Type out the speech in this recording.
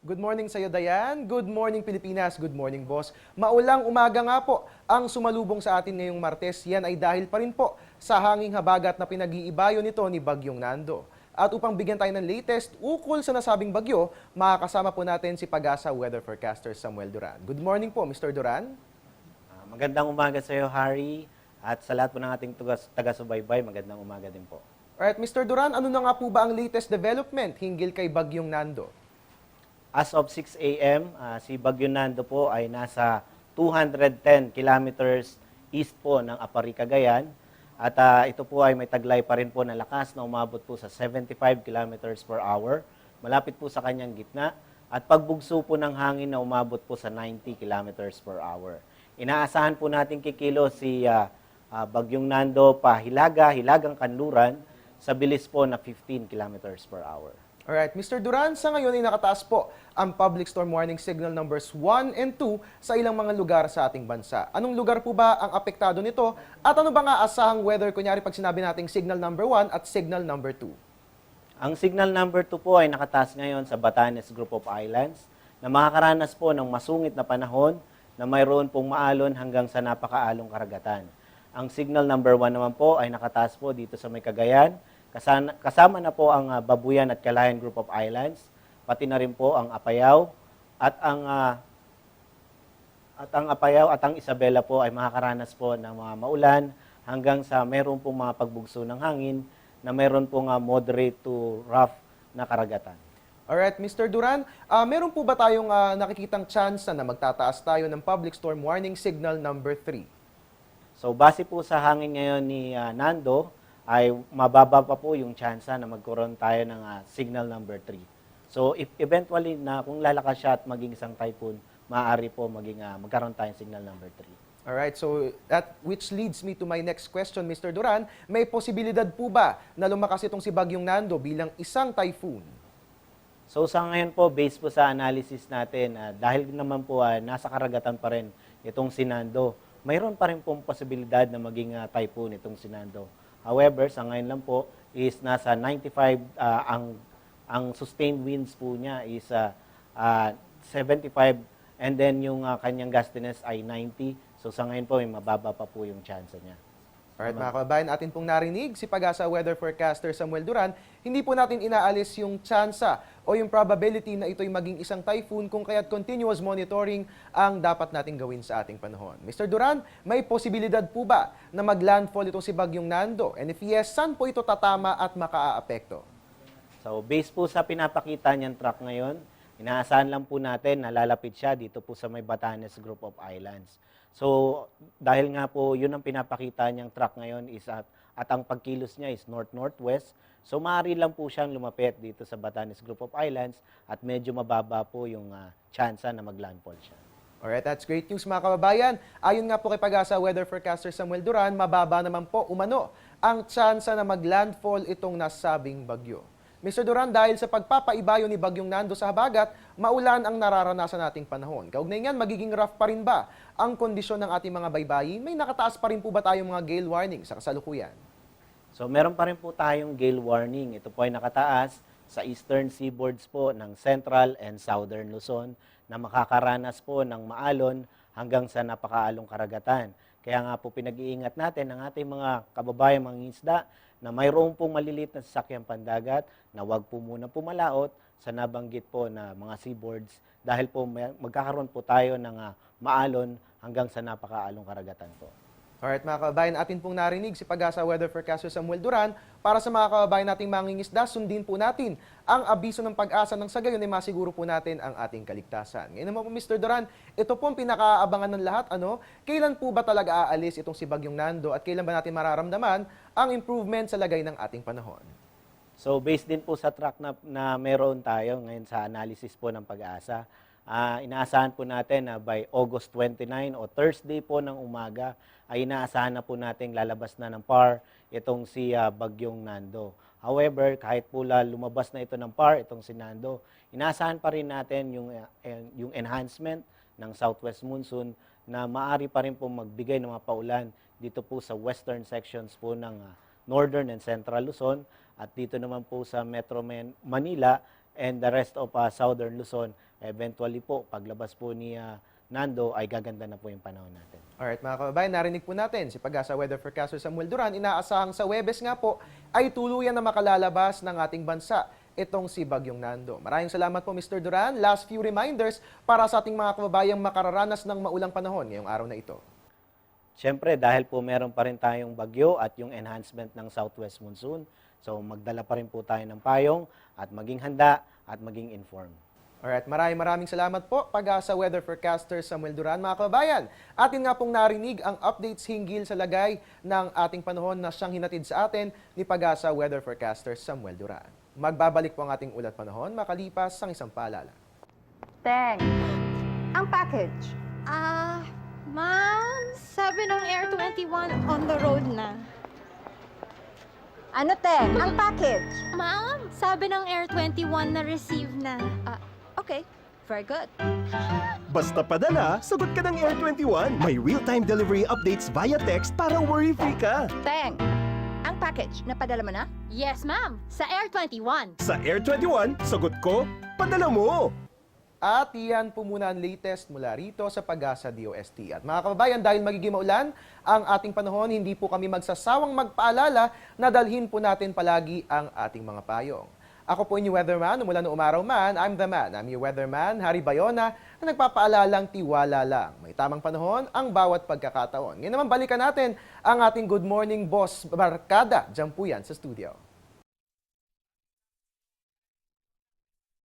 Good morning sa iyo, Dayan. Good morning, Pilipinas. Good morning, boss. Maulang umaga nga po ang sumalubong sa atin ngayong Martes. Yan ay dahil pa rin po sa hanging habagat na pinag-iibayo nito ni Bagyong Nando. At upang bigyan tayo ng latest ukol sa nasabing bagyo, makakasama po natin si Pag-asa Weather Forecaster Samuel Duran. Good morning po, Mr. Duran. Magandang umaga sa iyo, Harry, at sa lahat po ng ating taga-subaybay, magandang umaga din po. Alright, Mr. Duran, ano na nga po ba ang latest development hinggil kay Bagyong Nando? As of 6 a.m., si Bagyo Nando po ay nasa 210 kilometers east po ng Apari, Cagayan. At ito po ay may taglay pa rin po na lakas na umabot po sa 75 kilometers per hour. Malapit po sa kanyang gitna. At pagbugso po ng hangin na umabot po sa 90 kilometers per hour. Inaasahan po natin kikilo si Bagyong Nando pa Hilagang Kanluran sa bilis po na 15 kilometers per hour. Alright, Mr. Duran, sa ngayon ay nakataas po ang public storm warning signal numbers 1 and 2 sa ilang mga lugar sa ating bansa. Anong lugar po ba ang apektado nito? At ano ba nga asahang weather, kunyari pag sinabi nating signal number 1 at signal number 2? Ang signal number 2 po ay nakataas ngayon sa Batanes Group of Islands na makakaranas po ng masungit na panahon na mayroon pong maalon hanggang sa napakaalong karagatan. Ang signal number 1 naman po ay nakataas po dito sa may Cagayan. Kasama na po ang Babuyan at Calayan Group of Islands, pati na rin po ang Apayao at ang Isabela po ay makakaranas po ng mga maulan hanggang sa mayroon pong mga pagbugso ng hangin na mayroon pong moderate to rough na karagatan. Alright, Mr. Duran, meron po ba tayong nakikitang chance na magtataas tayo ng public storm warning signal number 3? So base po sa hangin ngayon ni Nando, ay mababa pa po yung tsansa na magkaroon tayo ng signal number 3. So if eventually na kung lalakas siya at maging isang typhoon, maaari po magkaroon tayong signal number 3. Alright, so that which leads me to my next question, Mr. Duran. May posibilidad po ba na lumakas itong si Bagyong Nando bilang isang typhoon? So sa ngayon po, based po sa analysis natin, dahil naman po nasa karagatan pa rin itong si Nando, mayroon pa rin pong posibilidad na maging typhoon itong si Nando. However, sa ngayon lang po is nasa 95, ang sustained winds po niya is 75 and then yung kanyang gustiness ay 90. So sa ngayon po, may mababa pa po yung chance niya. Alright, mga kababayan, atin pong narinig si Pag-asa Weather Forecaster Samuel Duran, hindi po natin inaalis yung tsansa o yung probability na ito'y maging isang typhoon kung kaya't continuous monitoring ang dapat nating gawin sa ating panahon. Mr. Duran, may posibilidad po ba na maglandfall itong si Bagyong Nando? And if yes, saan po ito tatama at makaaapekto? So based po sa pinapakita niyang track ngayon, inaasahan lang po natin na lalapit siya dito po sa may Batanes Group of Islands. So, dahil nga po yun ang pinapakita niyang track ngayon is at ang pagkilos niya is north-northwest. So, maaari lang po siyang lumapit dito sa Batanes Group of Islands at medyo mababa po yung tsansa na maglandfall siya. Alright, that's great news mga kababayan. Ayon nga po kay Pag-asa Weather Forecaster Samuel Duran, mababa naman po umano ang tsansa na maglandfall itong nasabing bagyo. Mr. Duran, dahil sa pagpapaibayo ni Bagyong Nando sa habagat, maulan ang nararanasan nating panahon. Kaugnay niyan, magiging rough pa rin ba ang kondisyon ng ating mga baybayin? May nakataas pa rin po ba tayong mga gale warning sa kasalukuyan? So meron pa rin po tayong gale warning. Ito po ay nakataas sa eastern seaboards po ng Central and Southern Luzon na makakaranas po ng maalon hanggang sa napakaalong karagatan. Kaya nga po pinag-iingat natin ang ating mga kababayan mangingisda na mayroong pong maliliit na sasakyang pandagat na wag po muna pumalaot sa nabanggit po na mga seaboards dahil po magkakaroon po tayo ng maalon hanggang sa napakaalong karagatan po. Alright mga kababayan, atin pong narinig si Pag-asa Weather Forecaster Samuel Duran. Para sa mga kababayan nating mangingisda, sundin po natin ang abiso ng pag-asa nang sa gayon ay masiguro po natin ang ating kaligtasan. Ngayon naman po Mr. Duran, ito po ang pinakaabangan ng lahat. Kailan po ba talaga aalis itong si Bagyong Nando at kailan ba natin mararamdaman ang improvement sa lagay ng ating panahon? So based din po sa track na meron tayo ngayon sa analysis po ng Pag-asa, inaasahan po natin na by August 29 o Thursday po ng umaga ay inaasahan na po natin lalabas na ng PAR itong si Bagyong Nando. However, kahit po lumabas na ito ng PAR, itong si Nando, inaasahan pa rin natin yung enhancement ng southwest monsoon na maaari pa rin po magbigay ng mga paulan dito po sa western sections po ng northern and central Luzon at dito naman po sa Metro Manila and the rest of Southern Luzon, eventually po, paglabas po ni Nando, ay gaganda na po yung panahon natin. Alright mga kababayan, narinig po natin si Pag-asa Weather Forecaster Samuel Duran. Inaasahang sa Huwebes nga po ay tuluyan na makalalabas ng ating bansa itong si Bagyong Nando. Maraming salamat po Mr. Duran. Last few reminders para sa ating mga kababayang makararanas ng maulang panahon ngayong araw na ito. Siyempre, dahil po meron pa rin tayong bagyo at yung enhancement ng southwest monsoon, so magdala pa rin po tayo ng payong at maging handa at maging informed. Alright, maraming salamat po Pag-asa Weather Forecaster Samuel Duran. Mga kababayan, atin nga pong narinig ang updates hinggil sa lagay ng ating panahon na siyang hinatid sa atin ni Pag-asa Weather Forecaster Samuel Duran. Magbabalik po ang ating ulat panahon makalipas ang isang paalala. Teng, ang package. Ma'am, sabi ng Air 21 on the road na. Ano, Teng? Ang package. Ma'am, sabi ng Air 21 na receive na. Okay, very good. Basta padala, sagot ka ng Air 21. May real-time delivery updates via text para worry-free ka. Teng, ang package, napadala mo na? Yes, ma'am, sa Air 21. Sa Air 21, sagot ko, padala mo. At iyan po muna ang latest mula rito sa Pag-asa DOST. At mga kababayan, dahil magiging maulan ang ating panahon, hindi po kami magsasawang magpaalala na dalhin po natin palagi ang ating mga payong. Ako po inyong weatherman, mula noong umaraw man, I'm the man. I'm your weatherman, Harry Bayona, na nagpapaalalang tiwala lang. May tamang panahon ang bawat pagkakataon. Ngayon naman balikan natin ang ating Good Morning Boss Barkada. Diyan po yan sa studio.